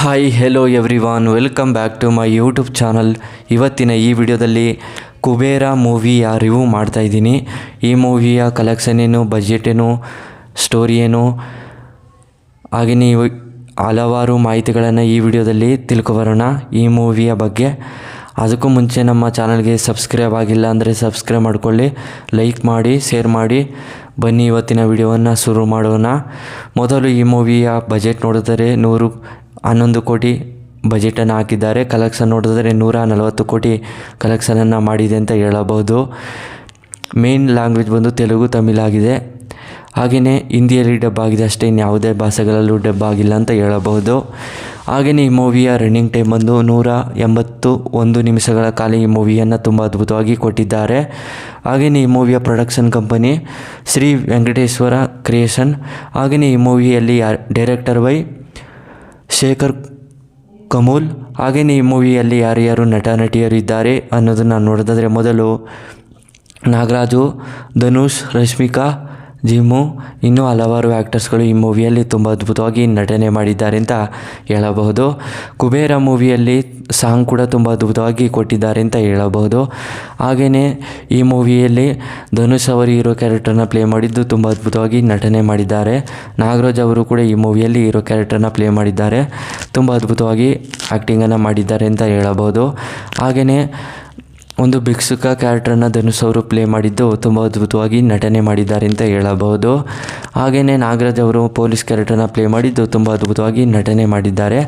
Hi hello everyone, welcome back to my YouTube channel. ಇವತ್ತಿನ ಈ ವಿಡಿಯೋದಲ್ಲಿ ಕುಬೇರ ಮೂವಿಯ ರಿವ್ಯೂ ಮಾಡ್ತಾಯಿದ್ದೀನಿ. ಈ ಮೂವಿಯ ಕಲೆಕ್ಷನ್ ಏನು, ಬಜೆಟ್ ಏನು, ಸ್ಟೋರಿ ಏನು, ಹಾಗೆಯೇ ಹಲವಾರು ಮಾಹಿತಿಗಳನ್ನು ಈ ವಿಡಿಯೋದಲ್ಲಿ ತಿಳ್ಕೊಬರೋಣ ಈ ಮೂವಿಯ ಬಗ್ಗೆ. ಅದಕ್ಕೂ ಮುಂಚೆ ನಮ್ಮ ಚಾನಲ್ಗೆ ಸಬ್ಸ್ಕ್ರೈಬ್ ಆಗಿಲ್ಲ ಅಂದರೆ ಸಬ್ಸ್ಕ್ರೈಬ್ ಮಾಡಿಕೊಳ್ಳಿ, ಲೈಕ್ ಮಾಡಿ, ಶೇರ್ ಮಾಡಿ. ಬನ್ನಿ ಇವತ್ತಿನ ವಿಡಿಯೋವನ್ನು ಶುರು ಮಾಡೋಣ. ಮೊದಲು ಈ ಮೂವಿಯ ಬಜೆಟ್ ನೋಡಿದರೆ 111 ಕೋಟಿ ಬಜೆಟನ್ನು ಹಾಕಿದ್ದಾರೆ. ಕಲೆಕ್ಷನ್ ನೋಡಿದರೆ 140 ಕೋಟಿ ಕಲೆಕ್ಷನನ್ನು ಮಾಡಿದೆ ಅಂತ ಹೇಳಬಹುದು. ಮೇನ್ ಲ್ಯಾಂಗ್ವೇಜ್ ಬಂದು ತೆಲುಗು, ತಮಿಳಾಗಿದೆ. ಹಾಗೆಯೇ ಹಿಂದಿಯಲ್ಲಿ ಡಬ್ ಆಗಿದೆ ಅಷ್ಟೇ, ಇನ್ಯಾವುದೇ ಭಾಷೆಗಳಲ್ಲೂ ಡಬ್ ಆಗಿಲ್ಲ ಅಂತ ಹೇಳಬಹುದು. ಹಾಗೆಯೇ ಈ ಮೂವಿಯ ರನ್ನಿಂಗ್ ಟೈಮ್ ಬಂದು 181 ನಿಮಿಷಗಳ ಕಾಲ ಈ ಮೂವಿಯನ್ನು ತುಂಬ ಅದ್ಭುತವಾಗಿ ಕೊಟ್ಟಿದ್ದಾರೆ. ಹಾಗೆಯೇ ಈ ಮೂವಿಯ production company Shri Venkateshwara creation. ಹಾಗೆಯೇ ಈ ಮೂವಿಯಲ್ಲಿ ಡೈರೆಕ್ಟರ್ ಬೈ ಶೇಖರ್ ಕಮೂಲ್. ಹಾಗೆಯೇ ಈ ಮೂವಿಯಲ್ಲಿ ಯಾರ್ಯಾರು ನಟ ನಟಿಯರು ಇದ್ದಾರೆ ಅನ್ನೋದನ್ನು ನೋಡೋದಾದರೆ, ಮೊದಲು ನಾಗರಾಜು, ಧನುಷ್, ರಶ್ಮಿಕಾ, ಜಿಮ್ಮು, ಇನ್ನೂ ಹಲವಾರು ಆ್ಯಕ್ಟರ್ಸ್ಗಳು ಈ ಮೂವಿಯಲ್ಲಿ ತುಂಬ ಅದ್ಭುತವಾಗಿ ನಟನೆ ಮಾಡಿದ್ದಾರೆ ಅಂತ ಹೇಳಬಹುದು. ಕುಬೇರ ಮೂವಿಯಲ್ಲಿ ಸಾಂಗ್ ಕೂಡ ತುಂಬ ಅದ್ಭುತವಾಗಿ ಕೊಟ್ಟಿದ್ದಾರೆ ಅಂತ ಹೇಳಬಹುದು. ಹಾಗೆಯೇ ಈ ಮೂವಿಯಲ್ಲಿ ಧನುಷ್ ಅವರು ಹೀರೋ ಕ್ಯಾರೆಕ್ಟರ್ನ ಪ್ಲೇ ಮಾಡಿದ್ದು ತುಂಬ ಅದ್ಭುತವಾಗಿ ನಟನೆ ಮಾಡಿದ್ದಾರೆ. ನಾಗರಾಜ್ ಅವರು ಕೂಡ ಈ ಮೂವಿಯಲ್ಲಿ ಹೀರೋ ಕ್ಯಾರೆಕ್ಟರ್ನ ಪ್ಲೇ ಮಾಡಿದ್ದಾರೆ, ತುಂಬ ಅದ್ಭುತವಾಗಿ ಆ್ಯಕ್ಟಿಂಗನ್ನು ಮಾಡಿದ್ದಾರೆ ಅಂತ ಹೇಳಬಹುದು. ಹಾಗೆಯೇ ಒಂದು ಭಿಕ್ಷುಕ ಕ್ಯಾರೆಕ್ಟರ್ನ ಧನುಷ್ ಅವರು ಪ್ಲೇ ಮಾಡಿದ್ದು ತುಂಬ ಅದ್ಭುತವಾಗಿ ನಟನೆ ಮಾಡಿದ್ದಾರೆ ಅಂತ ಹೇಳಬಹುದು. ಹಾಗೆಯೇ ನಾಗರಾಜ್ ಅವರು ಪೊಲೀಸ್ ಕ್ಯಾರೆಕ್ಟರ್ನ ಪ್ಲೇ ಮಾಡಿದ್ದು ತುಂಬ ಅದ್ಭುತವಾಗಿ ನಟನೆ ಮಾಡಿದ್ದಾರೆ.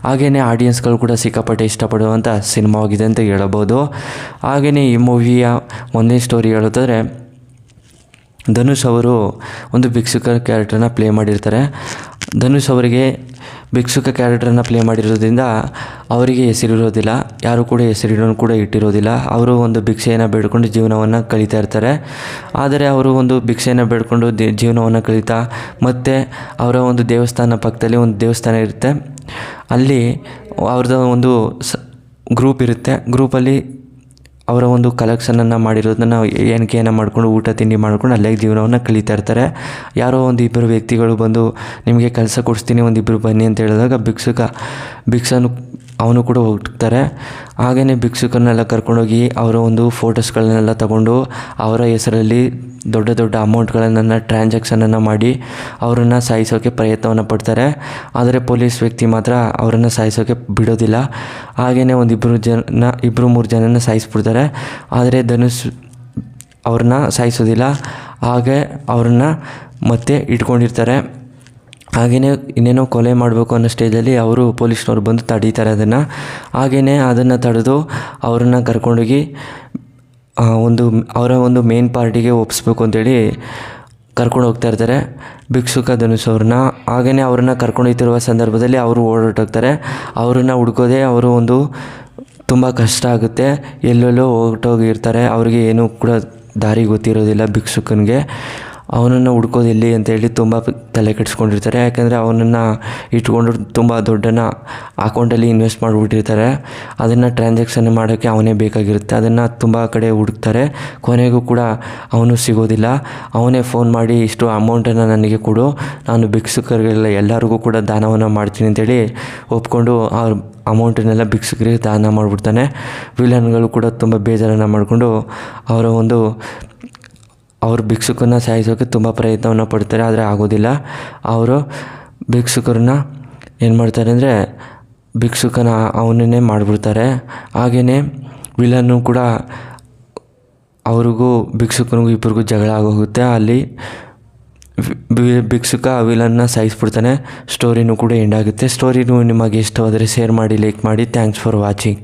ಹಾಗೆಯೇ ಆಡಿಯನ್ಸ್ಗಳು ಕೂಡ ಸಿಕ್ಕಾಪಟ್ಟೆ ಇಷ್ಟಪಡುವಂಥ ಸಿನಿಮಾವಾಗಿದೆ ಅಂತ ಹೇಳಬಹುದು. ಹಾಗೆಯೇ ಈ ಮೂವಿಯ ಒಂದೇ ಸ್ಟೋರಿ ಹೇಳೋದಾದರೆ, ಧನುಷ್ ಅವರು ಒಂದು ಭಿಕ್ಷುಕ ಕ್ಯಾರೆಕ್ಟರ್ನ ಪ್ಲೇ ಮಾಡಿರ್ತಾರೆ. ಧನುಷ್ ಅವರಿಗೆ ಭಿಕ್ಷುಕ ಕ್ಯಾರೆಕ್ಟರ್ನ ಪ್ಲೇ ಮಾಡಿರೋದ್ರಿಂದ ಅವರಿಗೆ ಹೆಸರಿರೋದಿಲ್ಲ, ಯಾರು ಕೂಡ ಹೆಸರಿಡೋನು ಕೂಡ ಇಟ್ಟಿರೋದಿಲ್ಲ. ಅವರು ಒಂದು ಭಿಕ್ಷೆಯನ್ನು ಬೇಡ್ಕೊಂಡು ಜೀವನವನ್ನು ಕಳೀತಾ ಇರ್ತಾರೆ. ಆದರೆ ಅವರು ಒಂದು ಭಿಕ್ಷೆಯನ್ನು ಬೇಡ್ಕೊಂಡು ಜೀವನವನ್ನು ಕಳೀತಾ ಮತ್ತು ಅವರ ಒಂದು ದೇವಸ್ಥಾನ ಪಕ್ಕದಲ್ಲಿ ಒಂದು ದೇವಸ್ಥಾನ ಇರುತ್ತೆ. ಅಲ್ಲಿ ಅವ್ರದ್ದು ಒಂದು ಗ್ರೂಪ್ ಇರುತ್ತೆ. ಗ್ರೂಪಲ್ಲಿ ಅವರ ಒಂದು ಕಲೆಕ್ಷನನ್ನು ಮಾಡಿರೋದನ್ನು ಎಣಿಕೆಯನ್ನು ಮಾಡಿಕೊಂಡು ಊಟ ತಿಂಡಿ ಮಾಡ್ಕೊಂಡು ಅಲ್ಲೇ ಜೀವನವನ್ನು ಕಳೀತಾ ಇರ್ತಾರೆ. ಯಾರೋ ಒಂದು ಇಬ್ಬರು ವ್ಯಕ್ತಿಗಳು ಬಂದು ನಿಮಗೆ ಕೆಲಸ ಕೊಡಿಸ್ತೀನಿ, ಒಂದಿಬ್ಬರು ಬನ್ನಿ ಅಂತ ಹೇಳಿದಾಗ ಭಿಕ್ಷನು ಅವನು ಕೂಡ ಹೋಗ್ತಾರೆ. ಹಾಗೆಯೇ ಭಿಕ್ಷುಕರನ್ನೆಲ್ಲ ಕರ್ಕೊಂಡೋಗಿ ಅವರ ಒಂದು ಫೋಟೋಸ್ಗಳನ್ನೆಲ್ಲ ತಗೊಂಡು ಅವರ ಹೆಸರಲ್ಲಿ ದೊಡ್ಡ ದೊಡ್ಡ ಅಮೌಂಟ್ಗಳನ್ನು ಟ್ರಾನ್ಸಾಕ್ಷನನ್ನು ಮಾಡಿ ಅವರನ್ನು ಸಾಯಿಸೋಕ್ಕೆ ಪ್ರಯತ್ನವನ್ನು ಪಡ್ತಾರೆ. ಆದರೆ ಪೊಲೀಸ್ ವ್ಯಕ್ತಿ ಮಾತ್ರ ಅವರನ್ನು ಸಾಯಿಸೋಕ್ಕೆ ಬಿಡೋದಿಲ್ಲ. ಹಾಗೆಯೇ ಇಬ್ಬರು ಮೂರು ಜನನ ಸಾಯಿಸ್ಬಿಡ್ತಾರೆ. ಆದರೆ ಧನುಷ್ ಅವ್ರನ್ನ ಸಾಯಿಸೋದಿಲ್ಲ, ಹಾಗೆ ಅವ್ರನ್ನ ಮತ್ತೆ ಇಟ್ಕೊಂಡಿರ್ತಾರೆ. ಹಾಗೆಯೇ ಇನ್ನೇನೋ ಕೊಲೆ ಮಾಡಬೇಕು ಅನ್ನೋ ಸ್ಟೇಜಲ್ಲಿ ಅವರು ಪೊಲೀಸ್ನವ್ರು ಬಂದು ತಡೀತಾರೆ ಅದನ್ನು. ಹಾಗೆಯೇ ಅದನ್ನು ತಡೆದು ಅವ್ರನ್ನ ಕರ್ಕೊಂಡೋಗಿ ಅವರ ಒಂದು ಮೇನ್ ಪಾರ್ಟಿಗೆ ಒಪ್ಪಿಸ್ಬೇಕು ಅಂತೇಳಿ ಕರ್ಕೊಂಡು ಹೋಗ್ತಾ ಇರ್ತಾರೆ ಭಿಕ್ಷುಕ ಧನುಷ್ ಅವ್ರನ್ನ. ಹಾಗೆಯೇ ಅವ್ರನ್ನ ಕರ್ಕೊಂಡು ಹೋಗ್ತಿರುವ ಸಂದರ್ಭದಲ್ಲಿ ಅವರು ಓಡಾಟೋಗ್ತಾರೆ. ಅವ್ರನ್ನ ಹುಡ್ಕೋದೇ ಅವರು ಒಂದು ತುಂಬ ಕಷ್ಟ ಆಗುತ್ತೆ. ಎಲ್ಲೆಲ್ಲೋ ಹೊರಟೋಗಿರ್ತಾರೆ, ಅವ್ರಿಗೆ ಏನೂ ಕೂಡ ದಾರಿ ಗೊತ್ತಿರೋದಿಲ್ಲ ಭಿಕ್ಷುಕನಿಗೆ. ಅವನನ್ನು ಹುಡ್ಕೋದು ಎಲ್ಲಿ ಅಂತೇಳಿ ತುಂಬ ತಲೆ ಕೆಡಿಸ್ಕೊಂಡಿರ್ತಾರೆ. ಯಾಕೆಂದರೆ ಅವನನ್ನು ಇಟ್ಕೊಂಡು ತುಂಬ ದುಡ್ಡನ್ನು ಅಕೌಂಟಲ್ಲಿ ಇನ್ವೆಸ್ಟ್ ಮಾಡಿಬಿಟ್ಟಿರ್ತಾರೆ. ಅದನ್ನು ಟ್ರಾನ್ಸಾಕ್ಷನ್ ಮಾಡೋಕ್ಕೆ ಅವನೇ ಬೇಕಾಗಿರುತ್ತೆ. ಅದನ್ನು ತುಂಬ ಕಡೆ ಹುಡುಕ್ತಾರೆ. ಕೊನೆಗೂ ಕೂಡ ಅವನು ಸಿಗೋದಿಲ್ಲ. ಅವನೇ ಫೋನ್ ಮಾಡಿ ಇಷ್ಟು ಅಮೌಂಟನ್ನು ನನಗೆ ಕೊಡು, ನಾನು ಭಿಕ್ಷುಕರಿಗೆಲ್ಲ ಎಲ್ಲರಿಗೂ ಕೂಡ ದಾನವನ್ನು ಮಾಡ್ತೀನಿ ಅಂತೇಳಿ ಒಪ್ಕೊಂಡು ಅವ್ರ ಅಮೌಂಟನ್ನೆಲ್ಲ ಭಿಕ್ಷುಕರಿಗೆ ದಾನ ಮಾಡಿಬಿಡ್ತಾನೆ. ವಿಲನ್ಗಳು ಕೂಡ ತುಂಬ ಬೇಜಾರನ್ನು ಮಾಡಿಕೊಂಡು ಅವರು ಭಿಕ್ಷುಕರನ್ನ ಸಾಯಿಸೋಕ್ಕೆ ತುಂಬ ಪ್ರಯತ್ನವನ್ನು ಪಡ್ತಾರೆ. ಆದರೆ ಆಗೋದಿಲ್ಲ. ಅವರು ಭಿಕ್ಷುಕರನ್ನ ಏನು ಮಾಡ್ತಾರೆ ಅಂದರೆ ಭಿಕ್ಷುಕನ ಅವನನ್ನೇ ಮಾಡಿಬಿಡ್ತಾರೆ. ಹಾಗೆಯೇ ವಿಲನ್ನು ಕೂಡ ಅವ್ರಿಗೂ ಭಿಕ್ಷುಕನಿಗೂ ಇಬ್ಬರಿಗೂ ಜಗಳ ಆಗೋಗುತ್ತೆ. ಅಲ್ಲಿ ಭಿಕ್ಷುಕ ವಿಲನ್ನ ಸಾಯಿಸ್ಬಿಡ್ತಾನೆ. ಸ್ಟೋರಿನೂ ಕೂಡ ಎಂಡ್ ಆಗುತ್ತೆ. ಸ್ಟೋರಿನೂ ನಿಮಗೆ ಇಷ್ಟವಾದರೆ ಶೇರ್ ಮಾಡಿ, ಲೈಕ್ ಮಾಡಿ. Thanks for watching.